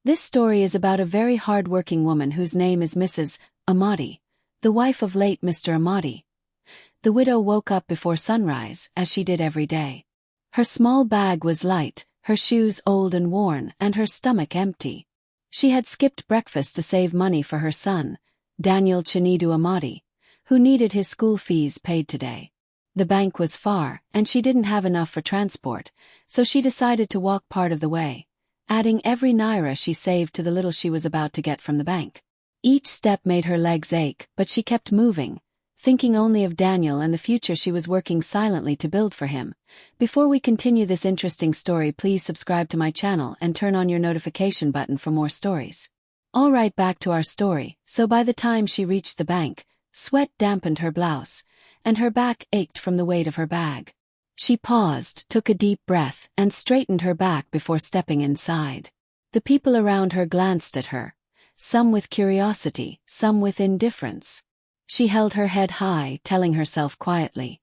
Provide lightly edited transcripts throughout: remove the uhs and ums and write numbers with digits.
This story is about a very hard-working woman whose name is Mrs. Amati, the wife of late Mr. Amati. The widow woke up before sunrise, as she did every day. Her small bag was light, her shoes old and worn, and her stomach empty. She had skipped breakfast to save money for her son, Daniel Chinedu Amati, who needed his school fees paid today. The bank was far, and she didn't have enough for transport, so she decided to walk part of the way, adding every naira she saved to the little she was about to get from the bank. Each step made her legs ache, but she kept moving, thinking only of Daniel and the future she was working silently to build for him. Before we continue this interesting story, please subscribe to my channel and turn on your notification button for more stories. Alright, back to our story. So by the time she reached the bank, sweat dampened her blouse, and her back ached from the weight of her bag. She paused, took a deep breath, and straightened her back before stepping inside. The people around her glanced at her, some with curiosity, some with indifference. She held her head high, telling herself quietly,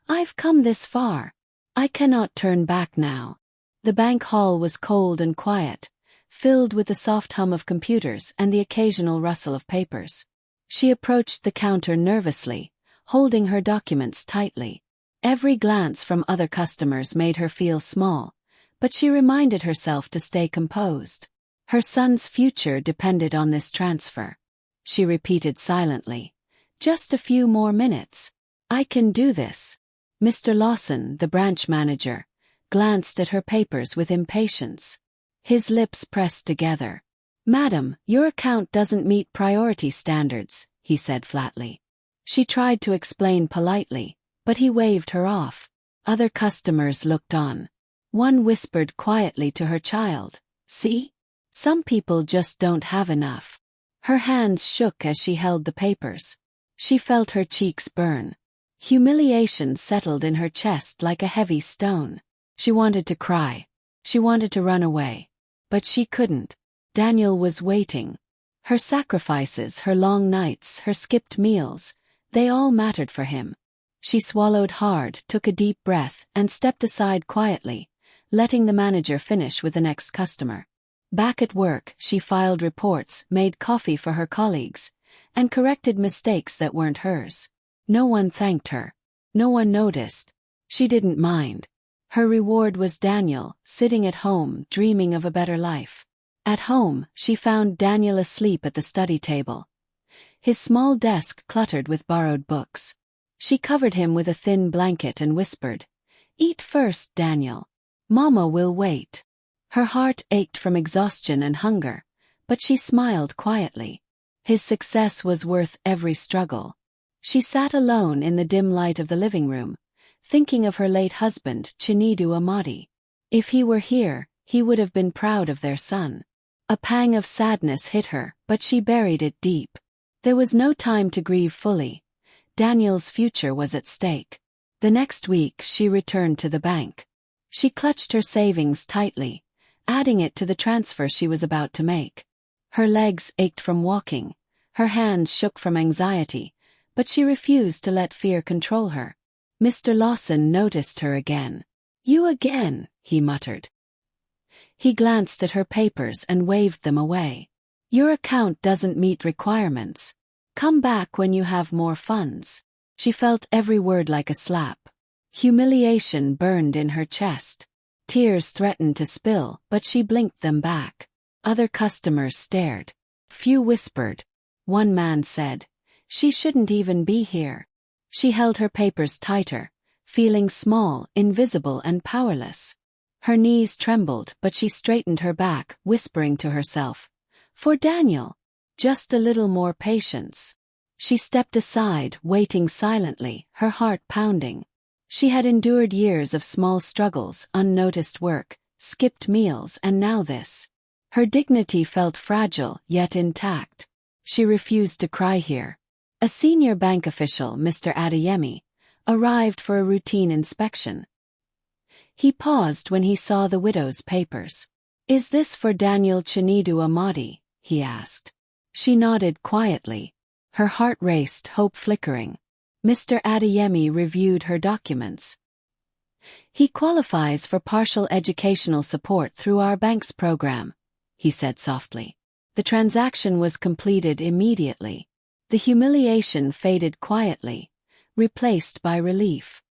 "I've come this far. I cannot turn back now." The bank hall was cold and quiet, filled with the soft hum of computers and the occasional rustle of papers. She approached the counter nervously, holding her documents tightly. Every glance from other customers made her feel small, but she reminded herself to stay composed. Her son's future depended on this transfer. She repeated silently, "Just a few more minutes. I can do this." Mr. Lawson, the branch manager, glanced at her papers with impatience. His lips pressed together. "Madam, your account doesn't meet priority standards," he said flatly. She tried to explain politely, but he waved her off. Other customers looked on. One whispered quietly to her child, "See? Some people just don't have enough." Her hands shook as she held the papers. She felt her cheeks burn. Humiliation settled in her chest like a heavy stone. She wanted to cry. She wanted to run away. But she couldn't. Daniel was waiting. Her sacrifices, her long nights, her skipped meals, they all mattered for him. She swallowed hard, took a deep breath, and stepped aside quietly, letting the manager finish with the next customer. Back at work, she filed reports, made coffee for her colleagues, and corrected mistakes that weren't hers. No one thanked her. No one noticed. She didn't mind. Her reward was Daniel, sitting at home, dreaming of a better life. At home, she found Daniel asleep at the study table, his small desk cluttered with borrowed books. She covered him with a thin blanket and whispered, "Eat first, Daniel. Mama will wait." Her heart ached from exhaustion and hunger, but she smiled quietly. His success was worth every struggle. She sat alone in the dim light of the living room, thinking of her late husband, Chinedu Amati. If he were here, he would have been proud of their son. A pang of sadness hit her, but she buried it deep. There was no time to grieve fully. Daniel's future was at stake. The next week, she returned to the bank. She clutched her savings tightly, adding it to the transfer she was about to make. Her legs ached from walking, her hands shook from anxiety, but she refused to let fear control her. Mr. Lawson noticed her again. "You again," he muttered. He glanced at her papers and waved them away. "Your account doesn't meet requirements. Come back when you have more funds." She felt every word like a slap. Humiliation burned in her chest. Tears threatened to spill, but she blinked them back. Other customers stared. Few whispered. One man said, "She shouldn't even be here." She held her papers tighter, feeling small, invisible, and powerless. Her knees trembled, but she straightened her back, whispering to herself, "For Daniel. Just a little more patience." She stepped aside, waiting silently, her heart pounding. She had endured years of small struggles, unnoticed work, skipped meals, and now this. Her dignity felt fragile, yet intact. She refused to cry here. A senior bank official, Mr. Adeyemi, arrived for a routine inspection. He paused when he saw the widow's papers. "Is this for Daniel Chinedu Amati?" he asked. She nodded quietly. Her heart raced, hope flickering. Mr. Adeyemi reviewed her documents. "He qualifies for partial educational support through our bank's program," he said softly. The transaction was completed immediately. The humiliation faded quietly, replaced by relief.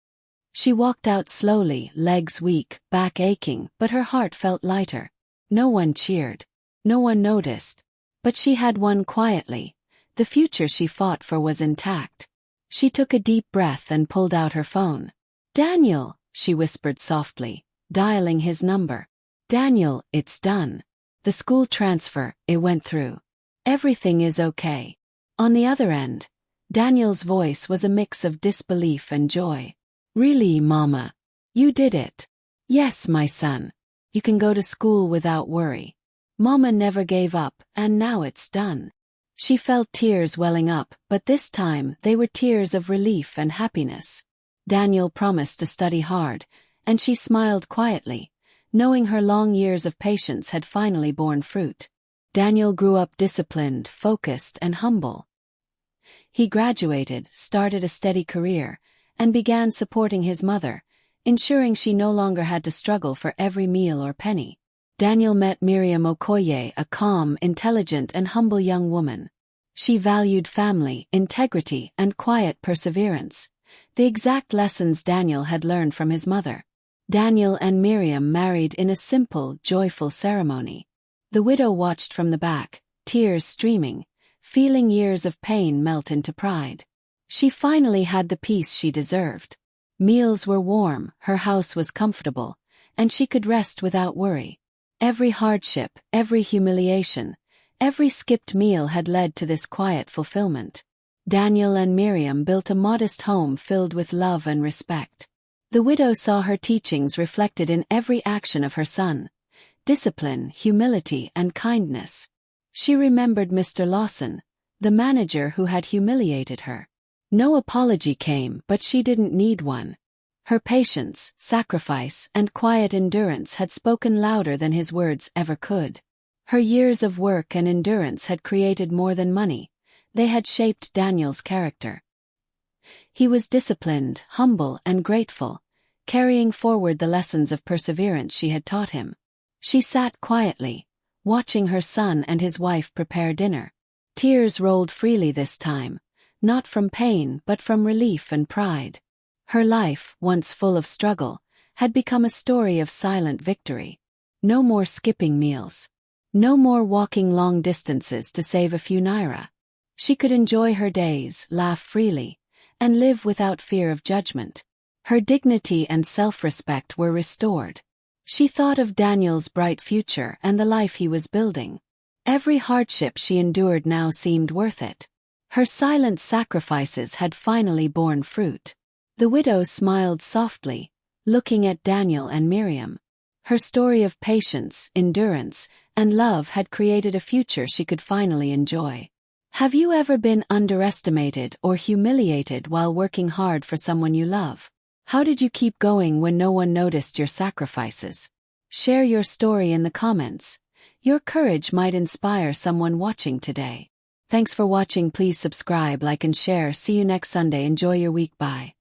She walked out slowly, legs weak, back aching, but her heart felt lighter. No one cheered. No one noticed. But she had won quietly. The future she fought for was intact. She took a deep breath and pulled out her phone. "Daniel," she whispered softly, dialing his number. "Daniel, it's done. The school transfer, it went through. Everything is okay." On the other end, Daniel's voice was a mix of disbelief and joy. "Really, Mama? You did it?" "Yes, my son. You can go to school without worry. Mama never gave up, and now it's done." She felt tears welling up, but this time they were tears of relief and happiness. Daniel promised to study hard, and she smiled quietly, knowing her long years of patience had finally borne fruit. Daniel grew up disciplined, focused, and humble. He graduated, started a steady career, and began supporting his mother, ensuring she no longer had to struggle for every meal or penny. Daniel met Miriam Okoye, a calm, intelligent, and humble young woman. She valued family, integrity, and quiet perseverance, the exact lessons Daniel had learned from his mother. Daniel and Miriam married in a simple, joyful ceremony. The widow watched from the back, tears streaming, feeling years of pain melt into pride. She finally had the peace she deserved. Meals were warm, her house was comfortable, and she could rest without worry. Every hardship, every humiliation, every skipped meal had led to this quiet fulfillment. Daniel and Miriam built a modest home filled with love and respect. The widow saw her teachings reflected in every action of her son: discipline, humility, and kindness. She remembered Mr. Lawson, the manager who had humiliated her. No apology came, but she didn't need one. Her patience, sacrifice, and quiet endurance had spoken louder than his words ever could. Her years of work and endurance had created more than money. They had shaped Daniel's character. He was disciplined, humble, and grateful, carrying forward the lessons of perseverance she had taught him. She sat quietly, watching her son and his wife prepare dinner. Tears rolled freely this time, not from pain but from relief and pride. Her life, once full of struggle, had become a story of silent victory. No more skipping meals. No more walking long distances to save a few naira. She could enjoy her days, laugh freely, and live without fear of judgment. Her dignity and self-respect were restored. She thought of Daniel's bright future and the life he was building. Every hardship she endured now seemed worth it. Her silent sacrifices had finally borne fruit. The widow smiled softly, looking at Daniel and Miriam. Her story of patience, endurance, and love had created a future she could finally enjoy. Have you ever been underestimated or humiliated while working hard for someone you love? How did you keep going when no one noticed your sacrifices? Share your story in the comments. Your courage might inspire someone watching today. Thanks for watching. Please subscribe, like, and share. See you next Sunday. Enjoy your week. Bye.